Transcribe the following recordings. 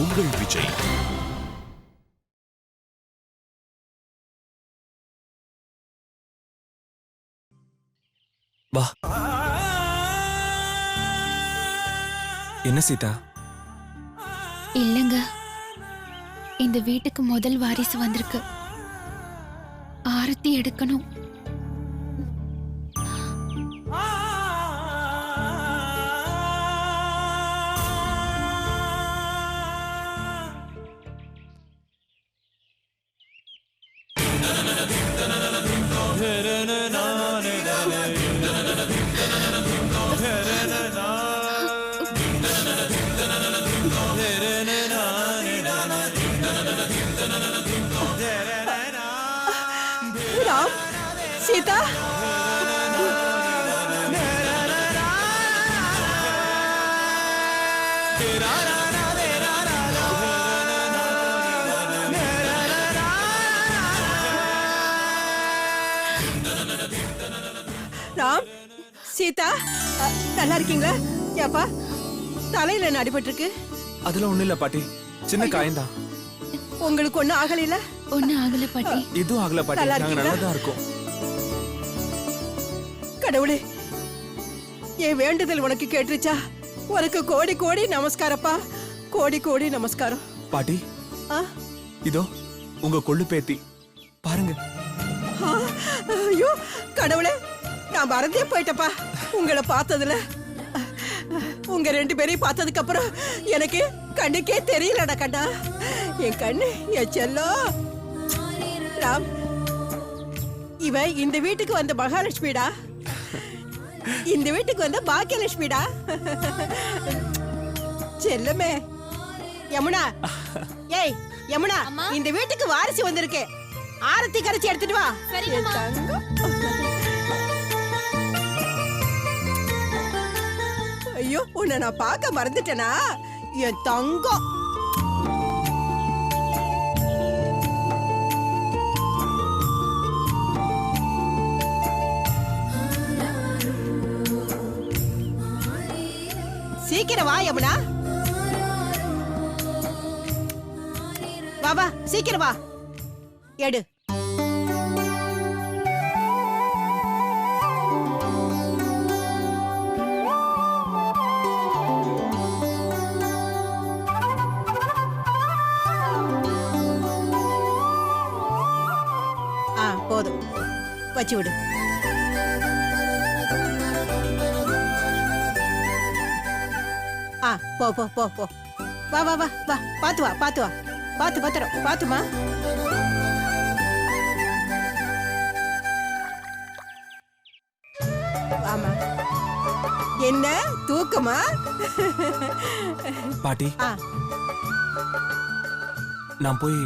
உங்கள் விஜய். வா. என்ன சீதா? இல்லங்க, இந்த வீட்டுக்கு முதல் வாரிசு வந்திருக்கு. ஆரத்தி எடுக்கணும். ராம், சீதா, ராம், சீதா, நல்லா இருக்கீங்களா? ஏப்பா, தலையில என்ன அடிபட்டு இருக்கு? அதெல்லாம் ஒண்ணு இல்ல பாட்டி, சின்ன காயம்தான். உங்களுக்கு ஒண்ணும் ஆகல? ஒன்னும் ஆகல பாட்டி. எதுவும் ஆகல பாட்டி, நாங்க நல்லதா இருக்கோம். கடவுளே, என் வேண்டுதல் உனக்கு கேட்டுருச்சா? உனக்கு கோடி கோடி நமஸ்காரப்பா, கோடி கோடி நமஸ்காரம். பாட்டி, ஆ? இதோ உங்க கொள்ளு பேத்தி பாருங்க. ஆ, ஐயோ கடவுளே, நான் மறந்தே போயிட்டப்பா உங்களை பார்த்ததுல. உங்க ரெண்டு பேரையும் பார்த்ததுக்கு அப்புறம் எனக்கு கண்ணுக்கே தெரியலடா கண்ணா. என் கண்ணு, என் செல்லம். ராம், இவன் இந்த வீட்டுக்கு வந்த மகாலட்சுமிடா, இந்த வீட்டுக்கு வந்த பாக்கியலட்சுமிடா. செல்லமே. யமுனா, ஏய் யமுனா, இந்த வீட்டுக்கு வாரிசு வந்திருக்கு. ஆரத்தி கரைச்சி எடுத்துட்டு வா. என் தங்கம். ஐயோ, உன்னை நான் பார்க்க மறந்துட்டேனா? என் தங்கம். சீக்கிரம் வா யமுனா. வா வா, சீக்கிரம் வா. எடு. போதும், வச்சு விடு. போ போ போ போ. வா வா வா வா, பாத்து வா, பாத்து வா, பாத்து பத்திரம், பாத்துமா. ஆமா. என்ன தூக்கமா? பாட்டி, நான் போய்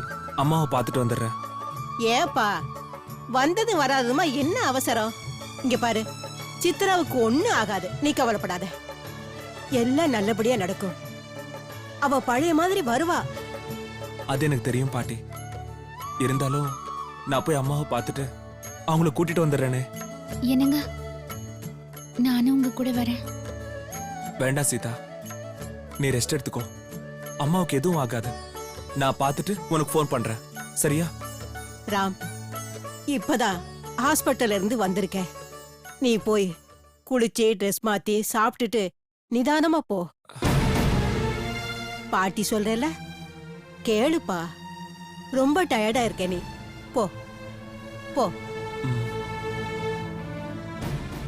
அம்மாவை பார்த்துட்டு வந்துடுறேன். ஏப்பா, வந்தது வராதுமா என்ன அவசரம்? இங்க பாரு, சித்ராவுக்கு ஒண்ணும் ஆகாது, நீ கவலைப்படாத. எல்லாம் நல்லபடியா நடக்கும். அவ பழைய மாதிரி வருவா. அது எனக்கு தெரியும் பாட்டி. இருந்தாலும் நான் போய் அம்மாவை பார்த்துட்டு அவங்கள கூட்டிட்டு வந்துடுறேனே. என்னங்க, நானும் உங்க கூட வரேன். வேண்டாம் சீதா, நீ ரெஸ்ட் எடுத்துக்கோ. அம்மாவுக்கு எதுவும் ஆகாது. நான் பார்த்துட்டு உனக்கு ஃபோன் பண்றேன், சரியா? ராம், இப்பதான் ஹாஸ்பிட்டல்ல இருந்து வந்திருக்கேன். நீ போய் குளிச்சு ட்ரெஸ் மாத்தி சாப்பிட்டுட்டு நிதானமா போ. பாட்டி சொல்றல கேளுப்பா. ரொம்ப டயர்டா இருக்க நீ. போ போ.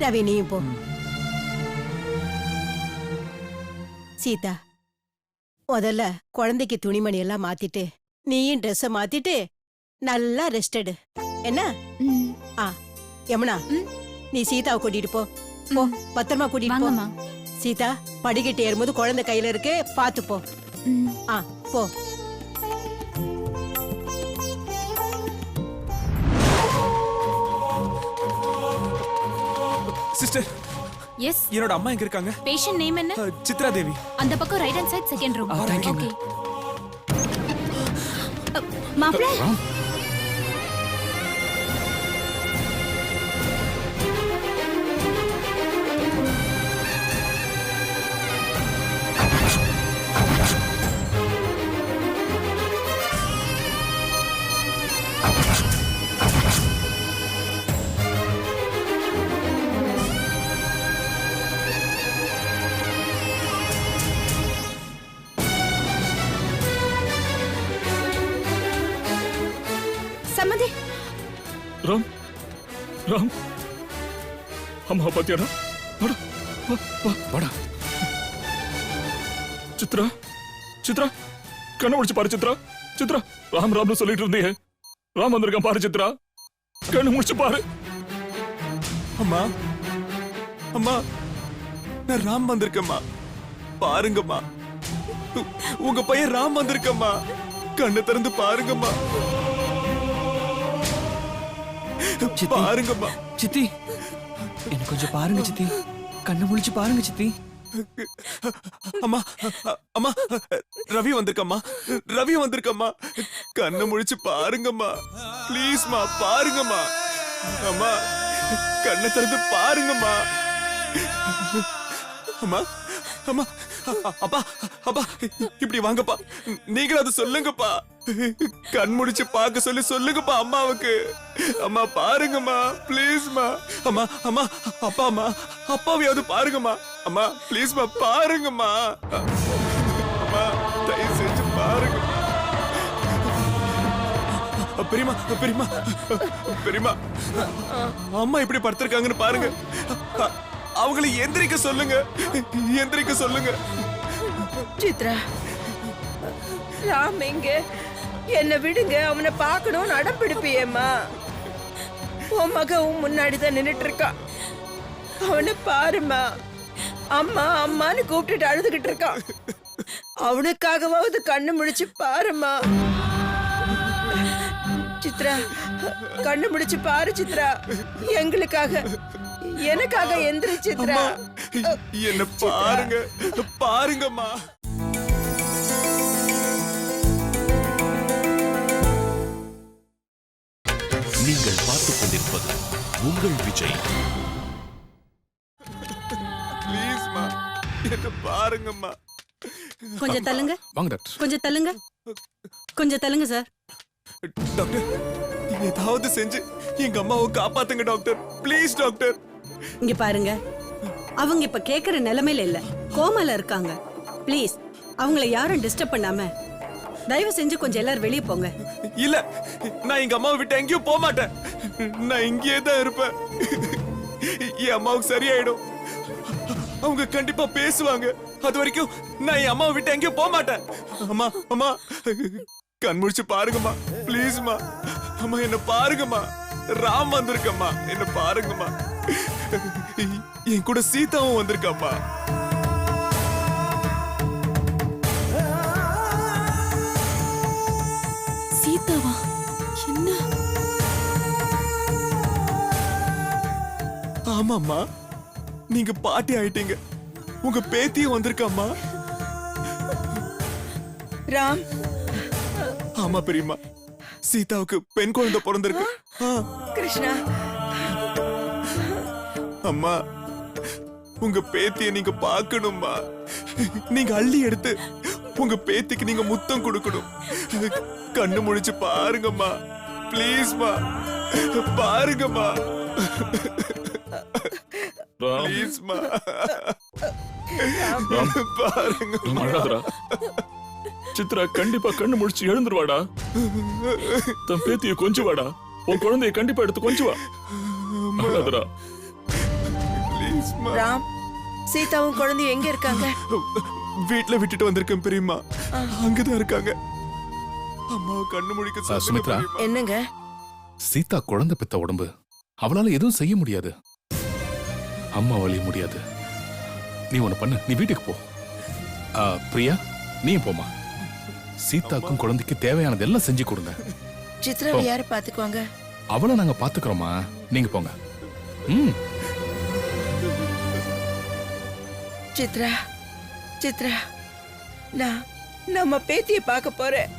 ரவி, நீயும் போ. சீதா, முதல்ல குழந்தைக்கு துணிமணி எல்லாம் மாத்திட்டு நீயும் ட்ரெஸ் மாத்திட்டு நல்லா ரெஸ்ட் எடு. என்ன? யமுனா, நீ சீதாவை கூட்டிட்டு போ. போ, பத்திரமா கூட்டிட்டு போ. சீதா, படிக்கட்டு ஏறும்போது குழந்தை கையில இருக்கு, பாத்து போ. போ. சிஸ்டர், எஸ், என்னோட அம்மா எங்க இருக்காங்க? பேஷண்ட் நேம் என்ன? சித்ரா தேவி. அந்த பக்கம் right hand side second room. Okay. மாப்ள, ராம் அம்மா பாத்தியாடா வாடா வாடா சித்ரா சித்ரா கண்ணை முடிச்சு பாரு சித்ரா சித்ரா ராம் ராம்னு சொல்லிட்டு இருந்தீங்க ராம் வந்திருக்கான் பாரு சித்ரா கண்ணு முடிச்சு பாரு அம்மா அம்மா நான் ராம் வந்திருக்கேம்மா பாருங்கம்மா உங்க பையன் ராம் வந்திருக்கம்மா கண்ணு திறந்து பாருங்கம்மா பாருங்கம்மா சித்தி என்ன கொஞ்சம் பாருங்க சித்தி கண்ணு முழிச்சு பாருங்க சித்தி அம்மா அம்மா ரவி வந்திருக்கம்மா ரவி வந்திருக்கம்மா கண்ணு முழிச்சு பாருங்கம்மா ப்ளீஸ்மா பாருங்கம்மா அம்மா கண்ணை திறந்து பாருங்கம்மா அம்மா அம்மா அப்பா அப்பா இப்படி வாங்கப்பா நீங்களும் அது சொல்லுங்கப்பா கண் முடிச்சு பார்க்க சொல்லி சொல்லுங்கப்பா அம்மாவுக்கு அம்மா பாருங்கம்மா ப்ளீஸ்மா அம்மா அம்மா அப்பா அம்மா அப்பாவையாவது பாருங்கம்மா அம்மா ப்ளீஸ்மா பாருங்கம்மா அம்மா தயவு செஞ்சு பாருங்க பெரியமா பெரியமா பெரியமா அம்மா இப்படி படுத்திருக்காங்கன்னு பாருங்க அவங்களை எந்திரிக்க சொல்லுங்க எந்திரிக்க சொல்லுங்க சித்ரா ராம் எங்க என்ன விடுங்க அவனை பார்க்கணும்னு அடம் பிடிப்பியேம்மா உன் மக உன் முன்னாடிதான் நின்னுட்டு இருக்கான் அவனை பாருமா அம்மா அம்மான்னு கூப்பிட்டுட்டு அழுதுகிட்டு இருக்கான் அவனுக்காகவாவது கண்ணு முழிச்சு பாருமா சித்ரா கண்ணு முடிச்சு பாரு சித்ரா எங்களுக்காக எனக்காக எந்திரி சித்ரா என்ன பாருங்க பாருங்கம்மா நீங்கள் பார்த்துக் கொண்டிருப்பது உங்கள் விஜய். ப்ளீஸ்மா என்ன பாருங்கம்மா கொஞ்சம் தள்ளுங்க வாங்க டாக்டர் கொஞ்சம் தள்ளுங்க கொஞ்சம் தள்ளுங்க சார் டாக்டர் ஏதாவது செஞ்சு எங்க அம்மாவை காப்பாத்துங்க டாக்டர் ப்ளீஸ் டாக்டர் இங்க பாருங்க அவங்க இப்ப கேக்குற நிலைமையில இல்ல கோமால இருக்காங்க ப்ளீஸ் அவங்கள யாரும் டிஸ்டர்ப் பண்ணாம தயவு செஞ்சு கொஞ்சம் எல்லாரும் வெளியே போங்க இல்ல நான் எங்க அம்மாவை விட்டு எங்கேயும் போக மாட்டேன் நான் இங்கேயே தான் இருப்பேன் என் அம்மாவுக்கு சரியாயிடும் அவங்க கண்டிப்பா பேசுவாங்க அது வரைக்கும் நான் என் அம்மாவை விட்டு எங்கேயும் போக மாட்டேன் அம்மா அம்மா கண் முடிச்சு பாருங்கம்மா ப்ளீஸ்மா அம்மா என்ன பாருங்கம்மா ராம் வந்திருக்கம்மா என்ன பாருங்கம்மா என் கூட சீதாவும் வந்திருக்கம்மா சீதாவா என்ன ஆமாம்மா நீங்க பாட்டி ஆயிட்டீங்க உங்க பேத்தியும் வந்திருக்கம்மா ராம் ஆமா பெரியம்மா சீதாவுக்கு பெண் குழந்தை பிறந்திருக்கு கிருஷ்ணா அம்மா உங்க பேத்திய நீங்க பார்க்கணும்மா நீங்க அள்ளி எடுத்து உங்க பேத்திக்கு நீங்க முத்தம் கொடுக்கணும் கண்ணு முழிச்சு பாருங்கம்மா ப்ளீஸ்மா பாருங்கம்மா ராம் ப்ளீஸ்மா ராம் பாருங்க ராம் அழாதடா சித்ரா கண்டிப்பா கண்ணு முடிச்சு எழுந்துருவாடா தன் பேத்திய கொஞ்சு வாடா உன் குழந்தைய கண்டிப்பா எடுத்து கொஞ்சு வா அழாதடா ப்ளீஸ்மா ராம் சீதாவும் குழந்தையும் எங்க இருக்காங்க வீட்ல விட்டுட்டு வந்திருக்கேன் பெரியம்மா அங்கதான் இருக்காங்க அம்மாவை கண்ணு முடிக்க சொல்லுங்க சுமித்ரா. பெரியம்மா. என்னங்க சீதா குழந்தை பெத்த உடம்பு அவளால எதுவும் செய்ய முடியாது அம்மா வழிய முடியாது நீ ஒண்ணு பண்ணு நீ வீட்டுக்கு போ பிரியா நீ போமா சீதாக்கும் குழந்தைக்கு தேவையானது எல்லாம் செஞ்சு கொடுங்க சித்ராவை யாரு பாத்துக்குவாங்க அவளை நாங்க பாத்துக்கிறோமா நீங்க போங்க சித்ரா சித்ரா நான் நம்ம பேத்திய பார்க்க போறேன்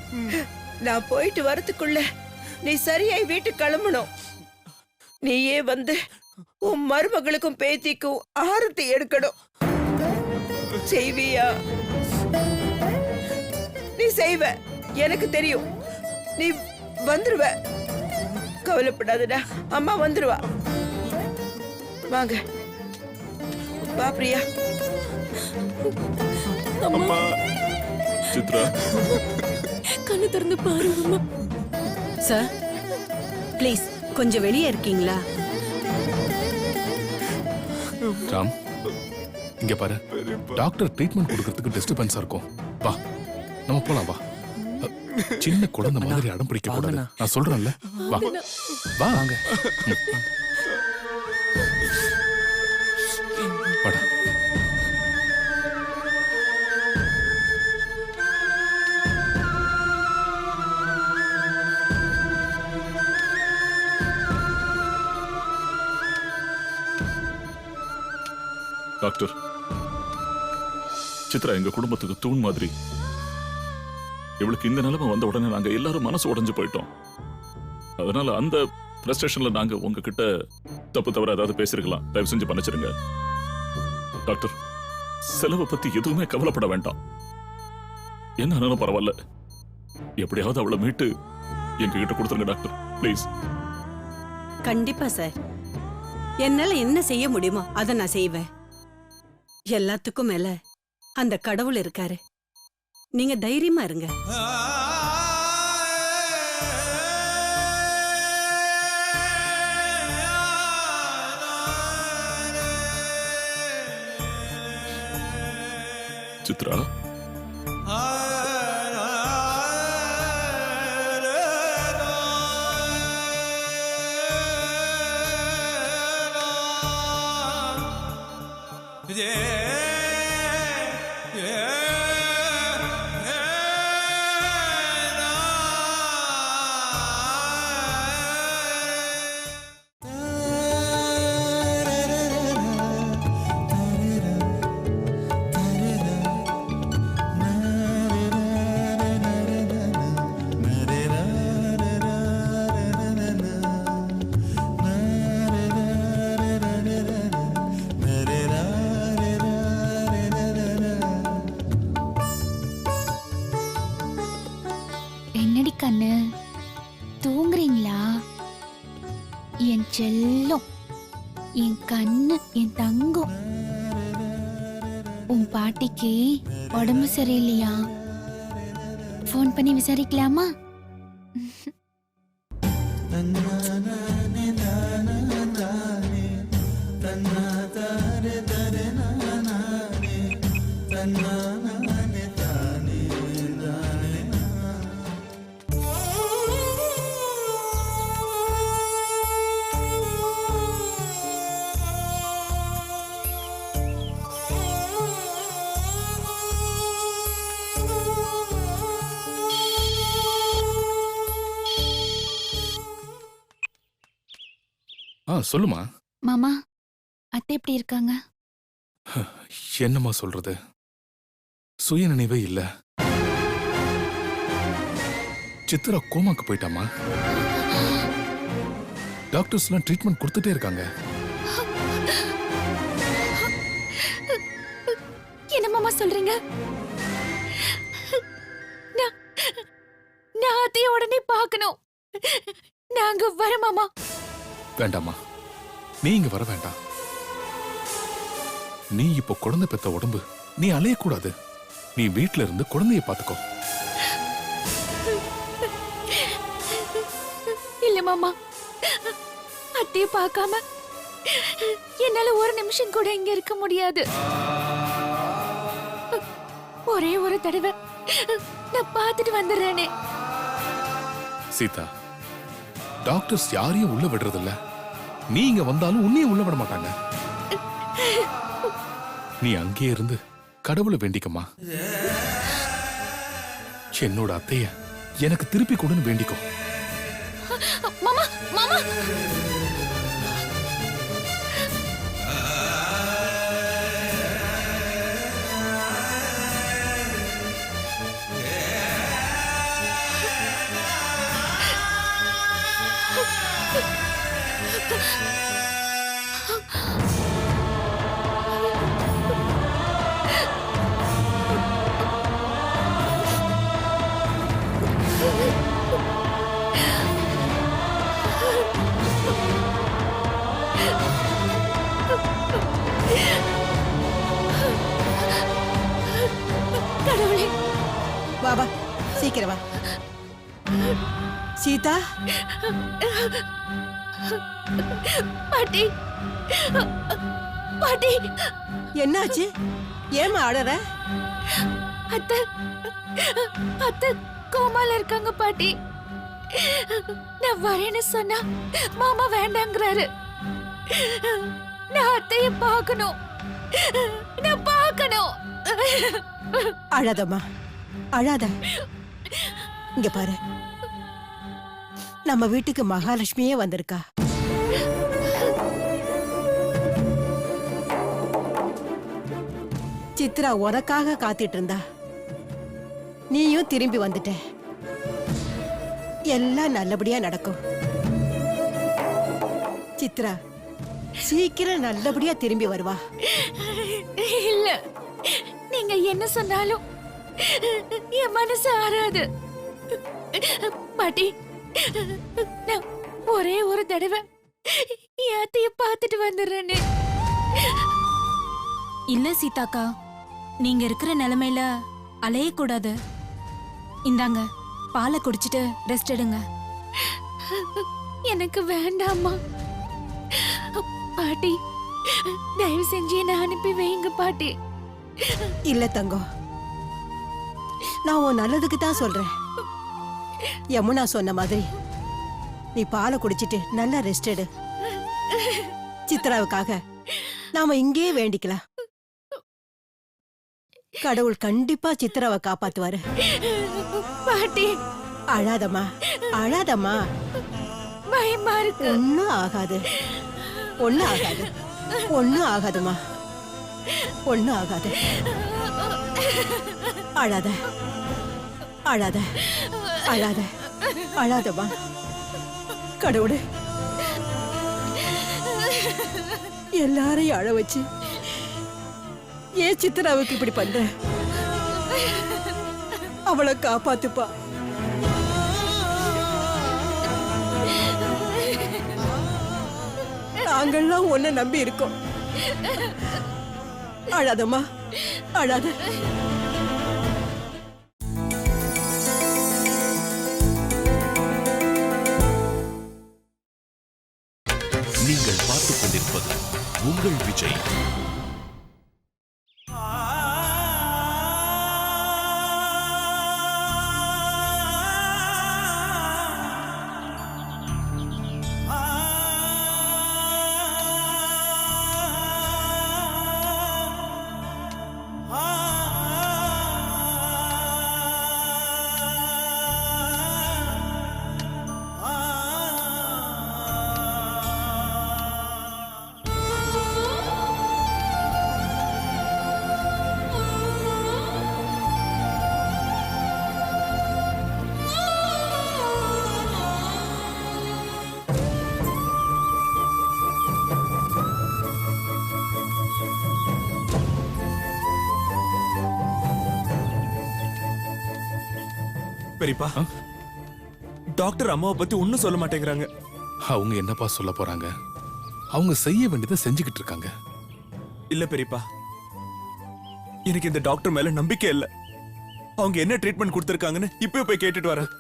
நான் போயிட்டு வரதுக்குள்ள நீ சரியாய் வீட்டுக்கு கிளம்பணும் நீயே வந்து உன் மருமகளுக்கும் பேத்திக்கும் ஆரத்தி எடுக்கணும் செய்வியா நீ செய்வ எனக்கு தெரியும் நீ வந்துருவ கவலைப்படாதடா அம்மா வந்துருவா வாங்க வா பிரியா அம்மா சித்ரா கண்ணு திறந்து பாருங்கம்மா சார் ப்ளீஸ் கொஞ்சம் வெளியே இருக்கீங்களா ராம் இங்க பாரு, டாக்டர் ட்ரீட்மெண்ட் கொடுக்கறதுக்கு டிஸ்டர்பன்ஸா இருக்கும். வா நம்ம போலாம் வா. சின்ன குழந்தை மாதிரி அடம் பிடிக்க கூடாது. வாங்கண்ணா. நான் சொல்றேன்ல, வா வா வாங்க. வாடா. டாக்டர், சித்ரா எங்க குடும்பத்துக்கு தூண் மாதிரி. இவளுக்கு இந்த நிலைமை வந்த உடனே நாங்க எல்லாரும் மனசு உடைஞ்சு போயிட்டோம். அதனால அந்த பிரஸ்டேஷன்ல நாங்க உங்ககிட்ட தப்பு தவிர ஏதாவது பேசிருக்கலாம். தயவு செஞ்சு மன்னிச்சிருங்க. டாக்டர், செலவை பத்தி எதுவுமே கவலைப்பட வேண்டாம். என்ன ஆனாலும் பரவாயில்ல, எப்படியாவது அவளை மீட்டு எங்க கிட்ட கொடுத்துருங்க டாக்டர், ப்ளீஸ். கண்டிப்பா சார், என்னால என்ன செய்ய முடியுமோ அதை நான் செய்வேன். எல்லாத்துக்கும் மேல அந்த கடவுள் இருக்காரு. நீங்க தைரியமா இருங்க. சித்ரா, என்னடி கண்ணு, தூங்குறீங்களா? என் செல்லம், என் கண்ணு, என் தங்கம். உன் பாட்டிக்கு உடம்பு சரியில்லையா? ஃபோன் பண்ணி விசாரிக்கலாமா? சொல்லுமா. மாமா, அத்தை எப்படி இருக்காங்க? என்னம்மா சொல்றது, சுய நினைவே இல்ல. சித்ரா கோமாக்கு போயிட்டாமா. டாக்டர்ஸ் எல்லாம் ட்ரீட்மெண்ட் கொடுத்துட்டே இருக்காங்க. என்ன மாமா சொல்றீங்க? நான் அத்தைய உடனே பார்க்கணும். நாங்க வர மாமா. வேண்டாமா, நீ இங்க வர வேண்டாம். நீ இப்போ குழந்தை பெத்த உடம்பு, நீ அலையக்கூடாது. நீ வீட்ல இருந்து குழந்தைய பாத்துக்கோ. இல்ல மாமா, அத்தைய பார்க்காம என்னால ஒரு நிமிஷம் கூட இங்க இருக்க முடியாது. ஒரே ஒரு தடவை நான் பார்த்துட்டு வந்துடுறேனே. சீதா, டாக்டர்ஸ் யாரையும் உள்ள விடுறதில்ல. நீ இங்க வந்தாலும் உன்னையும் உள்ள விட மாட்டாங்க. நீ அங்கே இருந்து கடவுளை வேண்டிக்கமா. என்னோட அத்தைய எனக்கு திருப்பி கொடுன்னு வேண்டிக்கோ. மாமா, மாமா. கடவுளே, வா வா, சீக்கிரம் வா. சீதா, பாட்டி, பாட்டி என்னாச்சு? ஏமா அழற? அத்தை அத்தை கோமால இருக்காங்க பாட்டி. நான் வரேன்னு சொன்னா மாமா வேண்டாங்கிறாரு. நான் அத்தைய பார்க்கணும், நான் பார்க்கணும். அழாதம்மா, அழாத. இங்க பாரு, நம்ம வீட்டுக்கு மகாலட்சுமியே வந்திருக்கா. சித்ரா உனக்காக காத்துட்டு இருந்தா. நீயும் திரும்பி வந்துட்ட. எல்லாம் நல்லபடியா நடக்கும். சித்ரா சீக்கிரம் நல்லபடியா திரும்பி வருவா. இல்ல, நீங்க என்ன சொன்னாலும் என் மனசு ஆறாது பாட்டி. நான் ஒரே ஒரு தடவை என் அத்தைய பார்த்துட்டு வந்துடுறேன்னு. இல்ல சீதாக்கா, நீங்க இருக்கிற நிலைமையில அலைய கூடாது. இந்தாங்க, பாலை குடிச்சிட்டு ரெஸ்ட் எடுங்க. எனக்கு வேண்டாமா பாட்டி. தயவு செஞ்சு என்ன அனுப்பி வைங்க பாட்டி. இல்ல தங்கம், நான் உன் நல்லதுக்கு தான் சொல்றேன். யமுனா சொன்ன மாதிரி நீ பாலை குடிச்சிட்டு நல்லா ரெஸ்ட் எடு. சித்ராவுக்காக நாம இங்கேயே வேண்டிக்கலாம். கடவுள் கண்டிப்பா சித்ராவை காப்பாத்துவாரு. பாட்டி அழாதம்மா, அழாதம்மா. பயமா இருக்கு. ஒண்ணும் ஆகாது, ஒண்ணும் ஆகாது, ஒண்ணும் ஆகாதுமா, ஒண்ணும் ஆகாது. அழாத, அழாத, அழாத, அழாதம்மா. கடவுளே, எல்லாரையும் அழ வச்சு ஏன் சித்ராவுக்கு இப்படி பண்ற? அவளை காப்பாத்துப்பா. நாங்கள்லாம் உன்னை நம்பி இருக்கோம். அழாதம்மா, அழாத. நீங்கள் பார்த்துக் கொண்டிருப்பது உங்கள் விஜய். பெரியப்பா, டாக்டர் அம்மாவை பத்தி ஒண்ணும் சொல்ல மாட்டேங்கிறாங்க. அவங்க என்னப்பா சொல்ல போறாங்க? அவங்க செய்ய வேண்டியதை செஞ்சுக்கிட்டு இருக்காங்க. இல்ல பெரியப்பா, எனக்கு இந்த டாக்டர் மேல நம்பிக்கை இல்ல. அவங்க என்ன ட்ரீட்மெண்ட் கொடுத்திருக்காங்கன்னு இப்பவே போய் கேட்டுட்டு வரேன்.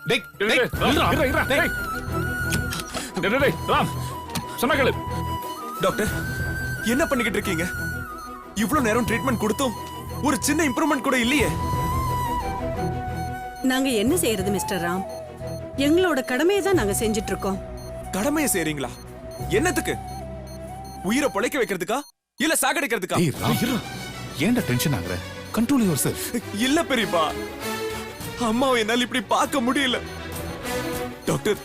டாக்டர், என்ன பண்ணிக்கிட்டு இருக்கீங்க? இவ்வளவு நேரம் ட்ரீட்மெண்ட் கொடுத்தும் ஒரு சின்ன இம்ப்ரூவ்மெண்ட் கூட இல்லையே. நாங்க என்ன செய்யறது மிஸ்டர் ராம்? எங்களோட கடமையை தான் நாங்க செஞ்சுட்டு இருக்கோம். கடமையை செய்றீங்களா? என்னத்துக்கு? உயிரை பொழைக்க வைக்கிறதுக்கா இல்ல சாகடிக்கிறதுக்கா? ஏய் ராம், ஏன்டா டென்ஷன் ஆகுற? Control yourself. இல்ல பெரியப்பா, அம்மாவை என்னால இப்படி பார்க்க முடியல. டாக்டர்,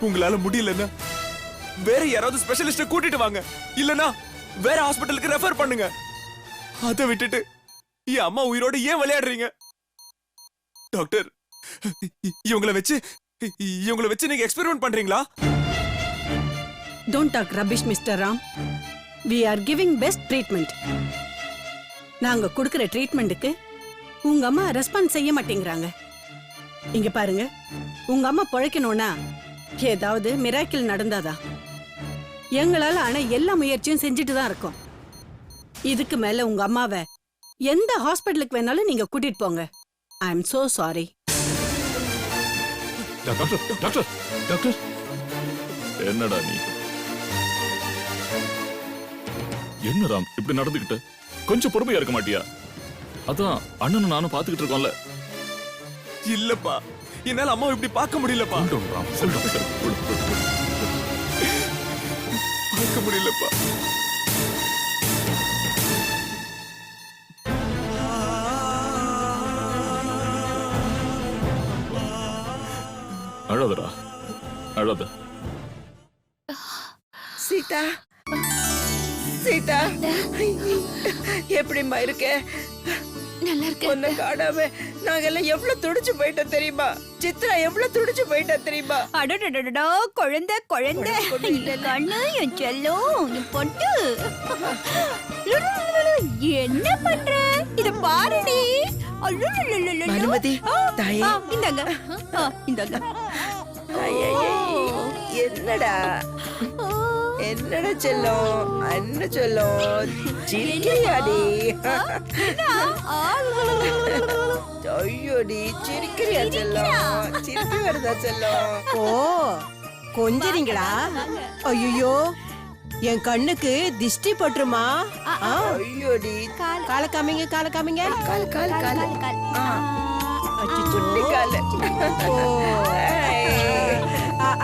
உங்களால முடியலன்னா வேற யாராவது ஸ்பெஷலிஸ்ட கூட்டிட்டு வாங்க. இல்லனா வேற ஹாஸ்பிடலுக்கு ரெஃபர் பண்ணுங்க. அதை விட்டுட்டு என் அம்மா உயிரோட ஏன் விளையாடுறீங்க? டாக்டர், இவங்கள வச்சு நீங்க எக்ஸ்பெரிமெண்ட் பண்றீங்களா? Don't talk rubbish mister Ram. We are giving best treatment. நாங்க கொடுக்கிற ட்ரீட்மெண்ட்டுக்கு உங்க அம்மா ரெஸ்பான்ஸ் செய்ய மாட்டேங்கிறாங்க. இங்க பாருங்க, உங்க அம்மா பொழைக்கணும்னா ஏதாவது மிராக்கிள் நடந்தாதா? எங்களால ஆன எல்லா முயற்சியும் செஞ்சுட்டு தான் இருக்கோம். இதுக்கு மேல உங்க அம்மாவை எந்த ஹாஸ்பிட்டலுக்கு வேணாலும் நீங்க கூட்டிட்டு போங்க. I am so sorry. Doctor, doctor, doctor. என்னடா நீ? என்ன ராம் இப்படி நடந்துகிட்ட? கொஞ்சம் பொறுமையா இருக்க மாட்டியா? அதான் அண்ணனும் நானும் பாத்துக்கிட்டு இருக்கோம்ல. இல்லப்பா, என்னால அம்மாவை இப்படி பார்க்க முடியலப்பா. Cool down, Ram. சரி ராம், சரி. விடு, விடு, விடு. பார்க்க முடியலப்பா. அழாதடா, அழாத. சீதா சீதா எப்படிம்மா இருக்க? நல்லா இருக்கு. உன்னை காணாம நாங்கெல்லாம் எவ்வளவு துடிச்சு போயிட்டோம் தெரியுமா? சித்ரா எவ்வளவு துடிச்சு போயிட்டா தெரியுமா? அடடடடா குழந்தை குழந்தை கண்ணு என் செல்லம் என் பொட்டு என்ன பண்ற? இத பாருடி. அனுமதி தாயே. இந்தாங்க இந்தாங்க. ஐயையே, என்னடா என்னடா செல்லம், அண்ணன் செல்லம் சிரிக்கிறியாடி? ஐயோடி சிரிக்கிறியா செல்லம்? சிரிக்க வருதா செல்லம்? ஓ கொஞ்சறீங்களா? ஐயோ என் கண்ணுக்கு திஷ்டி பட்டுருமா? ஐயோடி கால காமிங்க, கால காமிங்க. கால் கால் கால் அச்சச்சோ. சுட்டி கால். ஓ.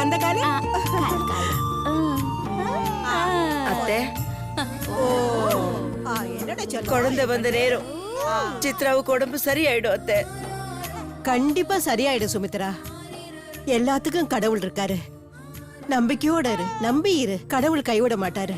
அந்த கால அத்தை, ஓ என்னடா சொல்ல? குழந்தை வந்த நேரம் சித்ராவுக்கு உடம்பு சரியாயிடும் அத்தை. கண்டிப்பா சரியாயிடும் சுமித்ரா. எல்லாத்துக்கும் கடவுள் இருக்காரு. நம்பிக்கையோட இரு, நம்பி இரு. கடவுள் கைவிட மாட்டாரு.